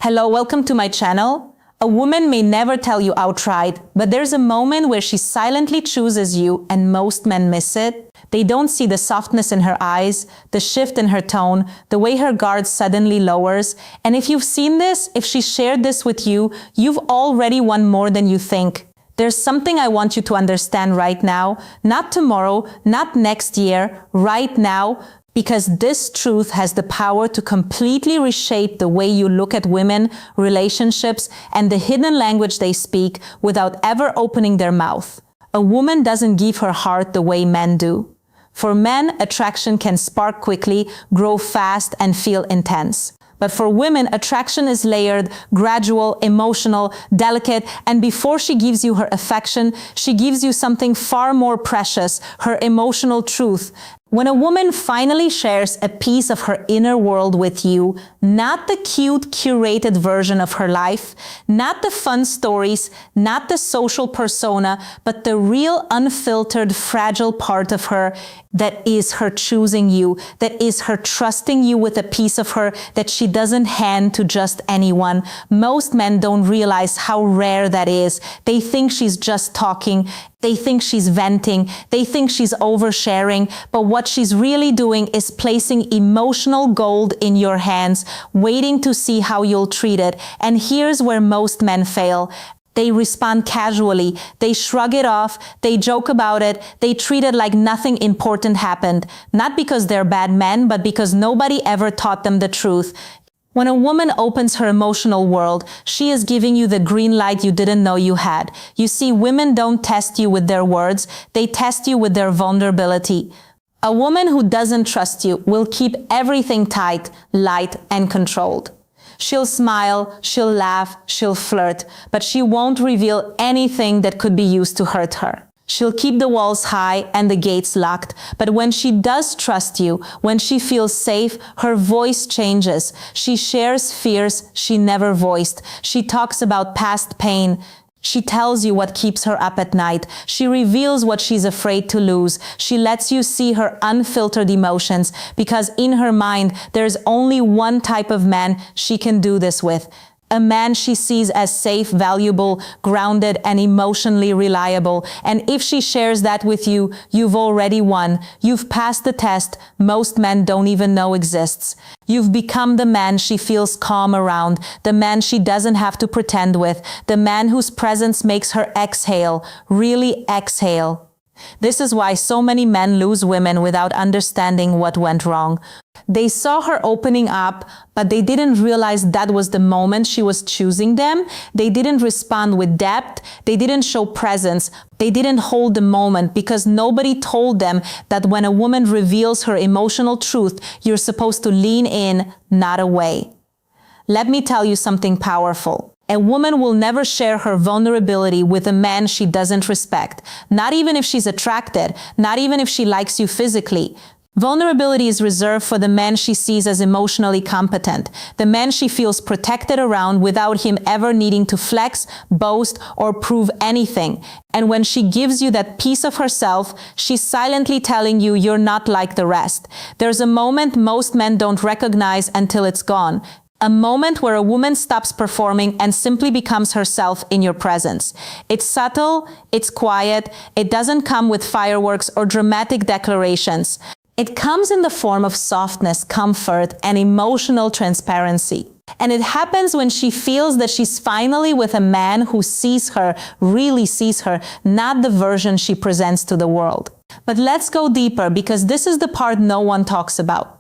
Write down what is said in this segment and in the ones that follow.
Hello, welcome to my channel. A woman may never tell you outright, but there's a moment where she silently chooses you and most men miss it. They don't see the softness in her eyes, the shift in her tone, the way her guard suddenly lowers. And if you've seen this, if she shared this with you, you've already won more than you think. There's something I want you to understand right now, not tomorrow, not next year, right now, because this truth has the power to completely reshape the way you look at women, relationships, and the hidden language they speak without ever opening their mouth. A woman doesn't give her heart the way men do. For men, attraction can spark quickly, grow fast, and feel intense. But for women, attraction is layered, gradual, emotional, delicate, and before she gives you her affection, she gives you something far more precious, her emotional truth. When a woman finally shares a piece of her inner world with you, not the cute, curated version of her life, not the fun stories, not the social persona, but the real, unfiltered, fragile part of her that is her choosing you, that is her trusting you with a piece of her that she doesn't hand to just anyone. Most men don't realize how rare that is. They think she's just talking. They think she's venting. They think she's oversharing. But what she's really doing is placing emotional gold in your hands, waiting to see how you'll treat it. And here's where most men fail. They respond casually, they shrug it off, they joke about it, they treat it like nothing important happened. Not because they're bad men, but because nobody ever taught them the truth. When a woman opens her emotional world, she is giving you the green light you didn't know you had. You see, women don't test you with their words, they test you with their vulnerability. A woman who doesn't trust you will keep everything tight, light, and controlled. She'll smile, she'll laugh, she'll flirt, but she won't reveal anything that could be used to hurt her. She'll keep the walls high and the gates locked, but when she does trust you, when she feels safe, her voice changes. She shares fears she never voiced. She talks about past pain. She tells you what keeps her up at night. She reveals what she's afraid to lose. She lets you see her unfiltered emotions because in her mind, there's only one type of man she can do this with. A man she sees as safe, valuable, grounded, and emotionally reliable. And if she shares that with you, you've already won. You've passed the test most men don't even know exists. You've become the man she feels calm around, the man she doesn't have to pretend with, the man whose presence makes her exhale, really exhale. This is why so many men lose women without understanding what went wrong. They saw her opening up, but they didn't realize that was the moment she was choosing them. They didn't respond with depth. They didn't show presence. They didn't hold the moment because nobody told them that when a woman reveals her emotional truth, you're supposed to lean in, not away. Let me tell you something powerful. A woman will never share her vulnerability with a man she doesn't respect, not even if she's attracted, not even if she likes you physically. Vulnerability is reserved for the man she sees as emotionally competent, the man she feels protected around without him ever needing to flex, boast, or prove anything. And when she gives you that piece of herself, she's silently telling you you're not like the rest. There's a moment most men don't recognize until it's gone. A moment where a woman stops performing and simply becomes herself in your presence. It's subtle, it's quiet, it doesn't come with fireworks or dramatic declarations. It comes in the form of softness, comfort, and emotional transparency. And it happens when she feels that she's finally with a man who sees her, really sees her, not the version she presents to the world. But let's go deeper because this is the part no one talks about.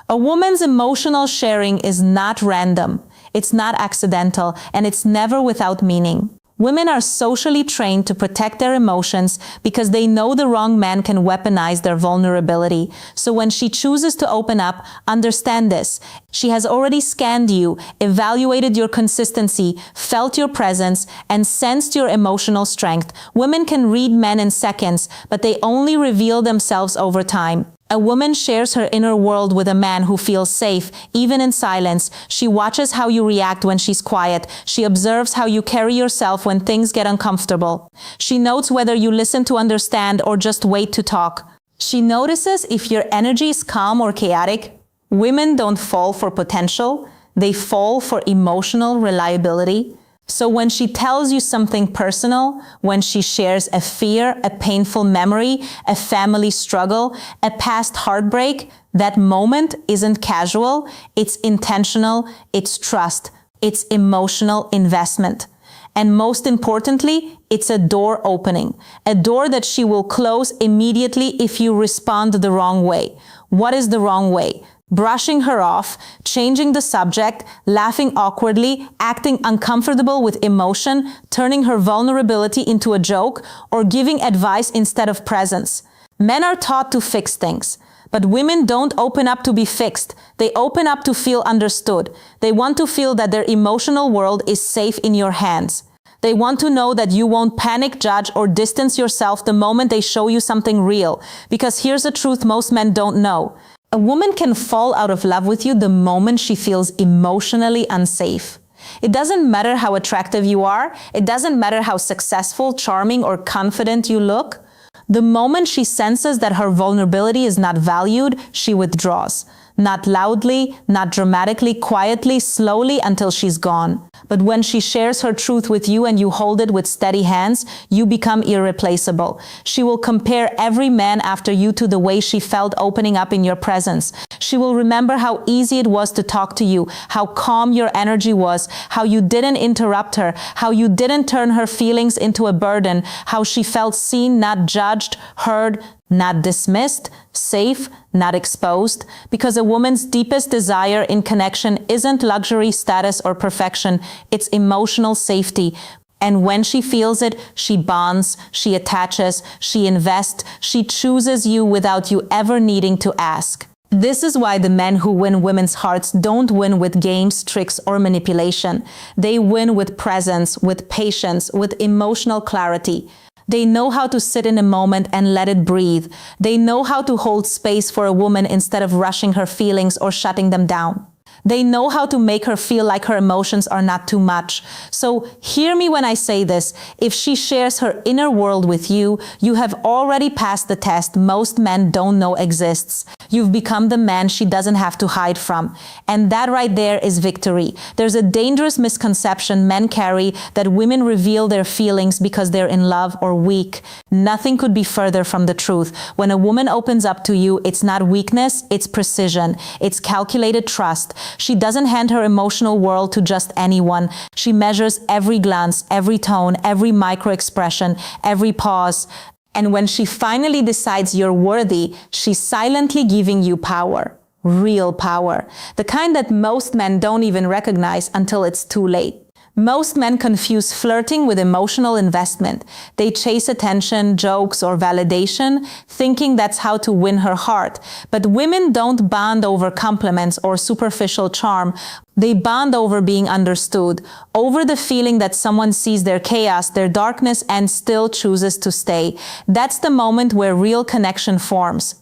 A woman's emotional sharing is not random, it's not accidental, and it's never without meaning. Women are socially trained to protect their emotions because they know the wrong man can weaponize their vulnerability. So when she chooses to open up, understand this. She has already scanned you, evaluated your consistency, felt your presence, and sensed your emotional strength. Women can read men in seconds, but they only reveal themselves over time. A woman shares her inner world with a man who feels safe, even in silence. She watches how you react when she's quiet. She observes how you carry yourself when things get uncomfortable. She notes whether you listen to understand or just wait to talk. She notices if your energy is calm or chaotic. Women don't fall for potential. They fall for emotional reliability. So when she tells you something personal, when she shares a fear, a painful memory, a family struggle, a past heartbreak, that moment isn't casual, it's intentional, it's trust, it's emotional investment. And most importantly, it's a door opening, a door that she will close immediately if you respond the wrong way. What is the wrong way? Brushing her off, changing the subject, laughing awkwardly, acting uncomfortable with emotion, turning her vulnerability into a joke, or giving advice instead of presence. Men are taught to fix things, but women don't open up to be fixed. They open up to feel understood. They want to feel that their emotional world is safe in your hands. They want to know that you won't panic, judge, or distance yourself the moment they show you something real. Because here's the truth most men don't know. A woman can fall out of love with you the moment she feels emotionally unsafe. It doesn't matter how attractive you are. It doesn't matter how successful, charming, or confident you look. The moment she senses that her vulnerability is not valued, she withdraws. Not loudly, not dramatically, quietly, slowly until she's gone. But when she shares her truth with you and you hold it with steady hands, you become irreplaceable. She will compare every man after you to the way she felt opening up in your presence. She will remember how easy it was to talk to you, how calm your energy was, how you didn't interrupt her, how you didn't turn her feelings into a burden, how she felt seen, not judged, heard, not dismissed, safe, not exposed, because a woman's deepest desire in connection isn't luxury, status, or perfection, it's emotional safety. And when she feels it, she bonds, she attaches, she invests, she chooses you without you ever needing to ask. This is why the men who win women's hearts don't win with games, tricks, or manipulation. They win with presence, with patience, with emotional clarity. They know how to sit in a moment and let it breathe. They know how to hold space for a woman instead of rushing her feelings or shutting them down. They know how to make her feel like her emotions are not too much. So hear me when I say this. If she shares her inner world with you, you have already passed the test most men don't know exists. You've become the man she doesn't have to hide from. And that right there is victory. There's a dangerous misconception men carry that women reveal their feelings because they're in love or weak. Nothing could be further from the truth. When a woman opens up to you, it's not weakness, it's precision. It's calculated trust. She doesn't hand her emotional world to just anyone. She measures every glance, every tone, every micro-expression, every pause. And when she finally decides you're worthy, she's silently giving you power. Real power. The kind that most men don't even recognize until it's too late. Most men confuse flirting with emotional investment. They chase attention, jokes, or validation, thinking that's how to win her heart. But women don't bond over compliments or superficial charm. They bond over being understood, over the feeling that someone sees their chaos, their darkness, and still chooses to stay. That's the moment where real connection forms.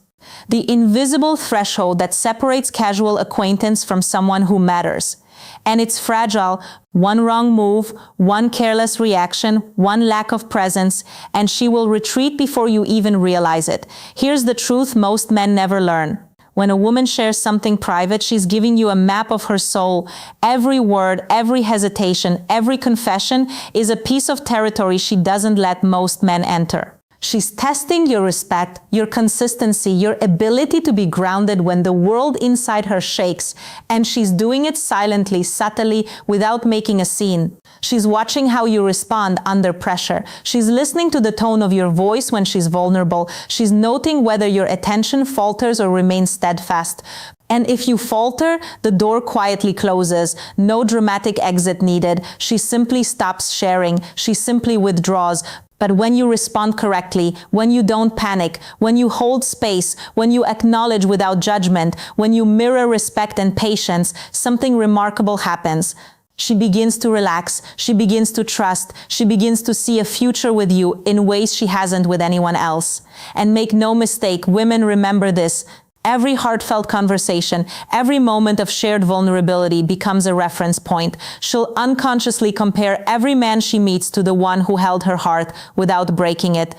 The invisible threshold that separates casual acquaintance from someone who matters. And it's fragile. One wrong move, one careless reaction, one lack of presence, and she will retreat before you even realize it. Here's the truth most men never learn. When a woman shares something private, she's giving you a map of her soul. Every word, every hesitation, every confession is a piece of territory she doesn't let most men enter. She's testing your respect, your consistency, your ability to be grounded when the world inside her shakes, and she's doing it silently, subtly, without making a scene. She's watching how you respond under pressure. She's listening to the tone of your voice when she's vulnerable. She's noting whether your attention falters or remains steadfast. And if you falter, the door quietly closes. No dramatic exit needed. She simply stops sharing. She simply withdraws. But when you respond correctly, when you don't panic, when you hold space, when you acknowledge without judgment, when you mirror respect and patience, something remarkable happens. She begins to relax, she begins to trust, she begins to see a future with you in ways she hasn't with anyone else. And make no mistake, women remember this. Every heartfelt conversation, every moment of shared vulnerability becomes a reference point. She'll unconsciously compare every man she meets to the one who held her heart without breaking it.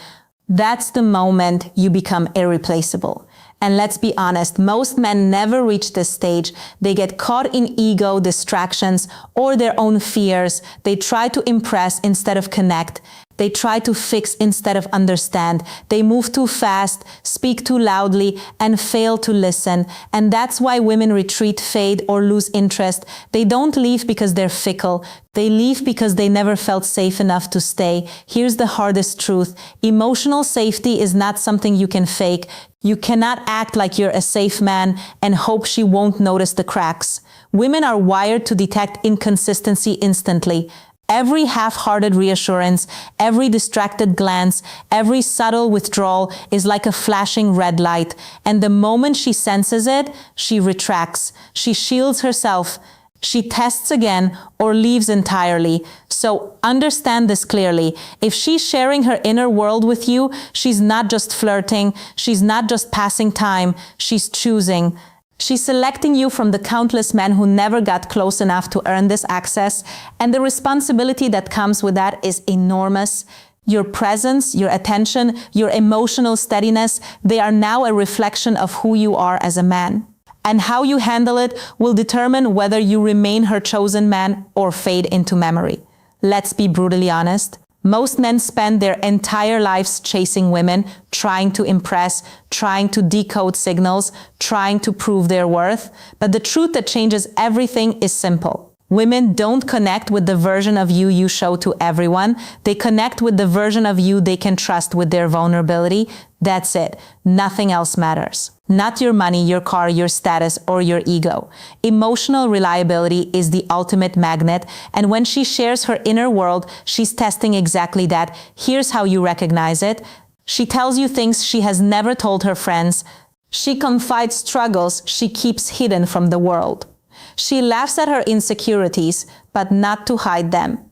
That's the moment you become irreplaceable. And let's be honest, most men never reach this stage. They get caught in ego, distractions, or their own fears. They try to impress instead of connect. They try to fix instead of understand. They move too fast, speak too loudly, and fail to listen. And that's why women retreat, fade, or lose interest. They don't leave because they're fickle. They leave because they never felt safe enough to stay. Here's the hardest truth. Emotional safety is not something you can fake. You cannot act like you're a safe man and hope she won't notice the cracks. Women are wired to detect inconsistency instantly. Every half-hearted reassurance, every distracted glance, every subtle withdrawal is like a flashing red light. And the moment she senses it, she retracts. She shields herself. She tests again or leaves entirely. So understand this clearly. If she's sharing her inner world with you, she's not just flirting. She's not just passing time. She's choosing. She's selecting you from the countless men who never got close enough to earn this access, and the responsibility that comes with that is enormous. Your presence, your attention, your emotional steadiness, they are now a reflection of who you are as a man. And how you handle it will determine whether you remain her chosen man or fade into memory. Let's be brutally honest. Most men spend their entire lives chasing women, trying to impress, trying to decode signals, trying to prove their worth. But the truth that changes everything is simple. Women don't connect with the version of you you show to everyone. They connect with the version of you they can trust with their vulnerability. That's it. Nothing else matters. Not your money, your car, your status, or your ego. Emotional reliability is the ultimate magnet, and when she shares her inner world, she's testing exactly that. Here's how you recognize it. She tells you things she has never told her friends. She confides struggles she keeps hidden from the world. She laughs at her insecurities, but not to hide them.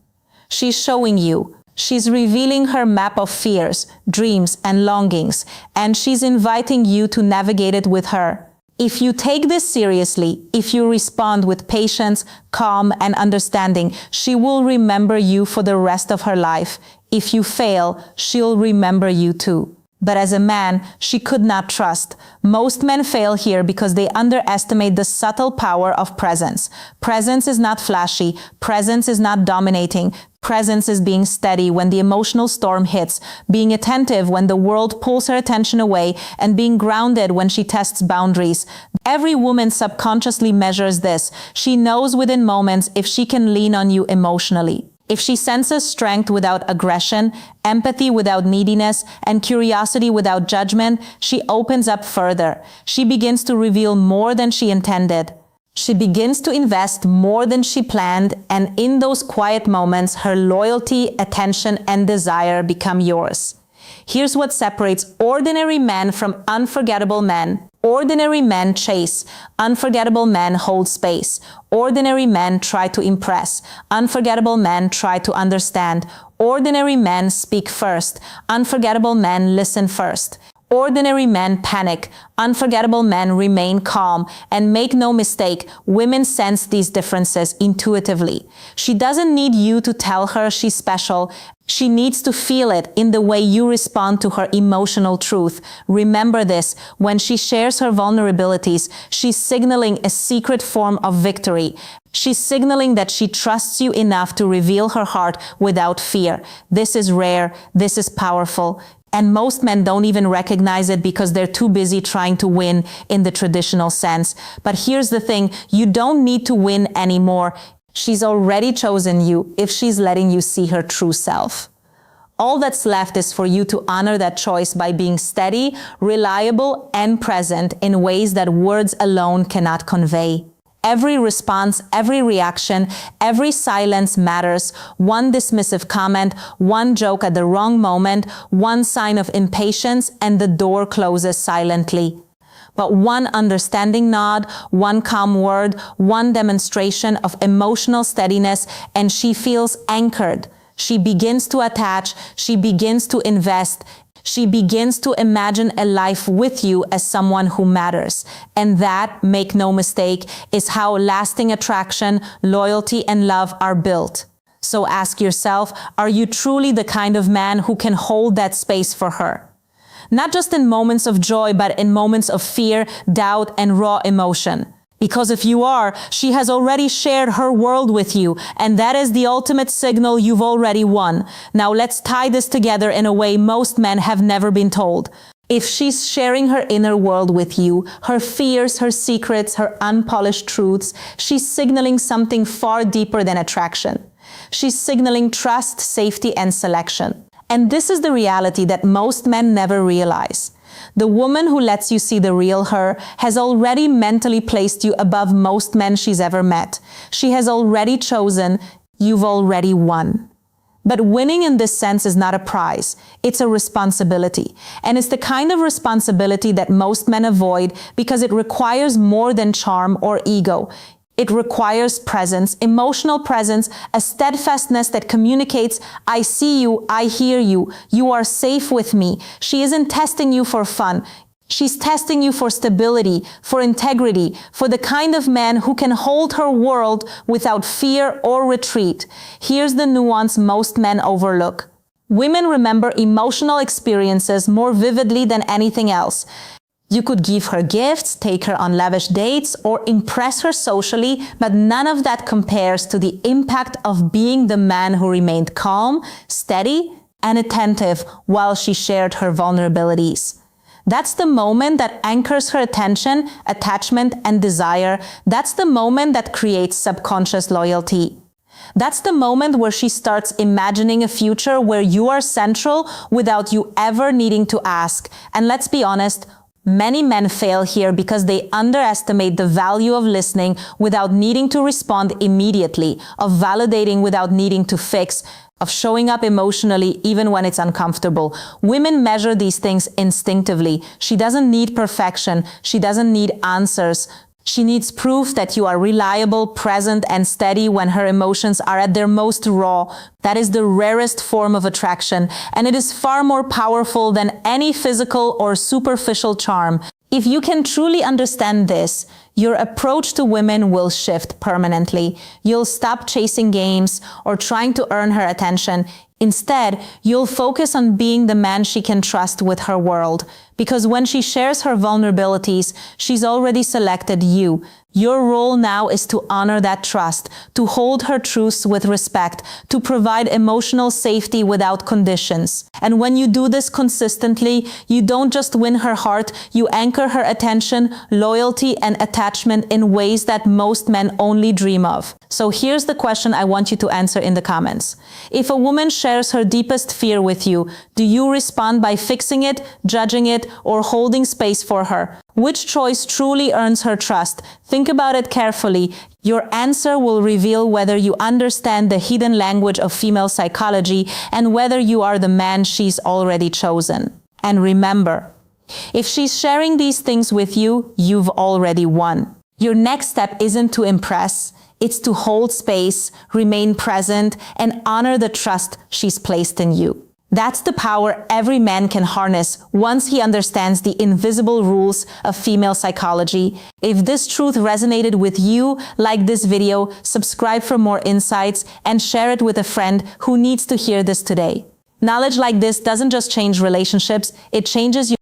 She's showing you. She's revealing her map of fears, dreams, and longings, and she's inviting you to navigate it with her. If you take this seriously, if you respond with patience, calm, and understanding, she will remember you for the rest of her life. If you fail, she'll remember you too. But as a man, she could not trust. Most men fail here because they underestimate the subtle power of presence. Presence is not flashy. Presence is not dominating. Presence is being steady when the emotional storm hits, being attentive when the world pulls her attention away, and being grounded when she tests boundaries. Every woman subconsciously measures this. She knows within moments if she can lean on you emotionally. If she senses strength without aggression, empathy without neediness, and curiosity without judgment, she opens up further. She begins to reveal more than she intended. She begins to invest more than she planned, and in those quiet moments, her loyalty, attention, and desire become yours. Here's what separates ordinary men from unforgettable men. Ordinary men chase. Unforgettable men hold space. Ordinary men try to impress. Unforgettable men try to understand. Ordinary men speak first. Unforgettable men listen first. Ordinary men panic. Unforgettable men remain calm. And make no mistake, women sense these differences intuitively. She doesn't need you to tell her she's special. She needs to feel it in the way you respond to her emotional truth. Remember this, when she shares her vulnerabilities, she's signaling a secret form of victory. She's signaling that she trusts you enough to reveal her heart without fear. This is rare. This is powerful. And most men don't even recognize it because they're too busy trying to win in the traditional sense. But here's the thing, you don't need to win anymore. She's already chosen you if she's letting you see her true self. All that's left is for you to honor that choice by being steady, reliable, and present in ways that words alone cannot convey. Every response, every reaction, every silence matters. One dismissive comment, one joke at the wrong moment, one sign of impatience, and the door closes silently. But one understanding nod, one calm word, one demonstration of emotional steadiness, and she feels anchored. She begins to attach, she begins to invest, she begins to imagine a life with you as someone who matters. And that, make no mistake, is how lasting attraction, loyalty, and love are built. So ask yourself, are you truly the kind of man who can hold that space for her? not just in moments of joy, but in moments of fear, doubt, and raw emotion. Because if you are, she has already shared her world with you, and that is the ultimate signal you've already won. Now let's tie this together in a way most men have never been told. If she's sharing her inner world with you, her fears, her secrets, her unpolished truths, she's signaling something far deeper than attraction. She's signaling trust, safety, and selection. And this is the reality that most men never realize. The woman who lets you see the real her has already mentally placed you above most men she's ever met. She has already chosen, you've already won. But winning in this sense is not a prize, it's a responsibility. And it's the kind of responsibility that most men avoid because it requires more than charm or ego. It requires presence, emotional presence, a steadfastness that communicates, I see you, I hear you, you are safe with me. She isn't testing you for fun. She's testing you for stability, for integrity, for the kind of man who can hold her world without fear or retreat. Here's the nuance most men overlook. Women remember emotional experiences more vividly than anything else. You could give her gifts, take her on lavish dates, or impress her socially, but none of that compares to the impact of being the man who remained calm, steady, and attentive while she shared her vulnerabilities. That's the moment that anchors her attention, attachment, and desire. That's the moment that creates subconscious loyalty. That's the moment where she starts imagining a future where you are central without you ever needing to ask. And let's be honest, many men fail here because they underestimate the value of listening without needing to respond immediately, of validating without needing to fix, of showing up emotionally even when it's uncomfortable. Women measure these things instinctively. She doesn't need perfection. She doesn't need answers. She needs proof that you are reliable, present, and steady when her emotions are at their most raw. That is the rarest form of attraction, and it is far more powerful than any physical or superficial charm. If you can truly understand this, your approach to women will shift permanently. You'll stop chasing games or trying to earn her attention. Instead, you'll focus on being the man she can trust with her world. Because when she shares her vulnerabilities, she's already selected you. Your role now is to honor that trust, to hold her truths with respect, to provide emotional safety without conditions. And when you do this consistently, you don't just win her heart, you anchor her attention, loyalty, and attachment in ways that most men only dream of. So here's the question I want you to answer in the comments. If a woman shares her deepest fear with you, do you respond by fixing it, judging it, or holding space for her? Which choice truly earns her trust? Think about it carefully. Your answer will reveal whether you understand the hidden language of female psychology and whether you are the man she's already chosen. And remember, if she's sharing these things with you, you've already won. Your next step isn't to impress, it's to hold space, remain present, and honor the trust she's placed in you. That's the power every man can harness once he understands the invisible rules of female psychology. If this truth resonated with you, like this video, subscribe for more insights, and share it with a friend who needs to hear this today. Knowledge like this doesn't just change relationships, it changes your